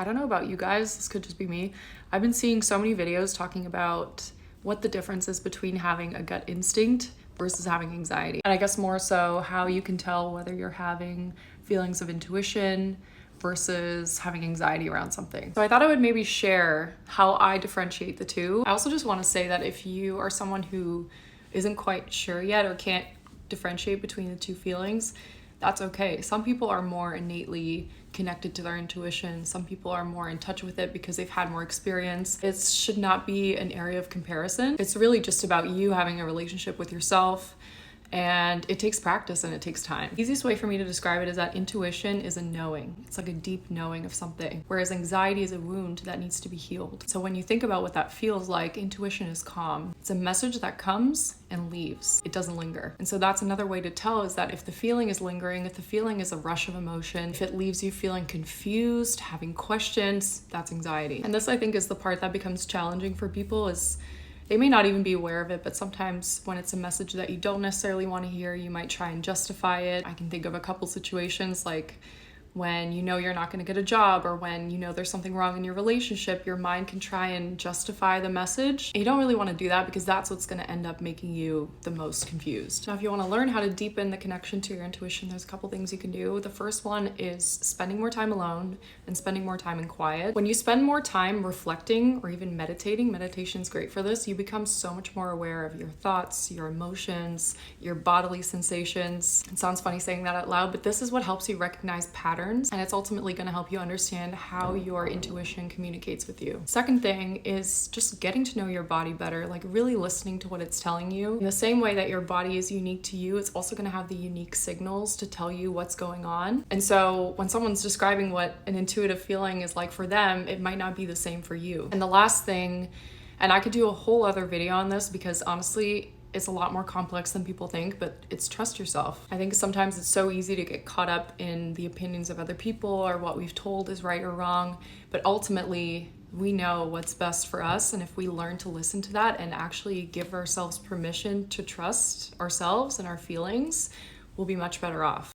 I don't know about you guys, this could just be me. I've been seeing so many videos talking about what the difference is between having a gut instinct versus having anxiety. And I guess more so how you can tell whether you're having feelings of intuition versus having anxiety around something. So I thought I would maybe share how I differentiate the two. I also just want to say that if you are someone who isn't quite sure yet or can't differentiate between the two feelings, that's okay. Some people are more innately connected to their intuition. Some people are more in touch with it because they've had more experience. It should not be an area of comparison. It's really just about you having a relationship with yourself, and it takes practice and it takes time. The easiest way for me to describe it is that intuition is a knowing. It's like a deep knowing of something, whereas anxiety is a wound that needs to be healed. So when you think about what that feels like, intuition is calm. It's a message that comes and leaves. It doesn't linger. And so that's another way to tell, is that if the feeling is lingering, if the feeling is a rush of emotion, if it leaves you feeling confused, having questions, that's anxiety. And this, I think, is the part that becomes challenging for people, is they may not even be aware of it, but sometimes when it's a message that you don't necessarily want to hear, you might try and justify it. I can think of a couple situations, like when you know you're not going to get a job, or when you know there's something wrong in your relationship, your mind can try and justify the message. You don't really want to do that, because that's what's going to end up making you the most confused. Now, if you want to learn how to deepen the connection to your intuition, there's a couple things you can do. The first one is spending more time alone and spending more time in quiet. When you spend more time reflecting or even meditating, meditation's great for this, you become so much more aware of your thoughts, your emotions, your bodily sensations. It sounds funny saying that out loud, but this is what helps you recognize patterns, and it's ultimately going to help you understand how your intuition communicates with you. Second thing is just getting to know your body better, like really listening to what it's telling you. In the same way that your body is unique to you, it's also going to have the unique signals to tell you what's going on. And so when someone's describing what an intuitive feeling is like for them, it might not be the same for you. And the last thing, and I could do a whole other video on this because honestly, it's a lot more complex than people think, but it's trust yourself. I think sometimes it's so easy to get caught up in the opinions of other people or what we've told is right or wrong, but ultimately we know what's best for us. And if we learn to listen to that and actually give ourselves permission to trust ourselves and our feelings, we'll be much better off.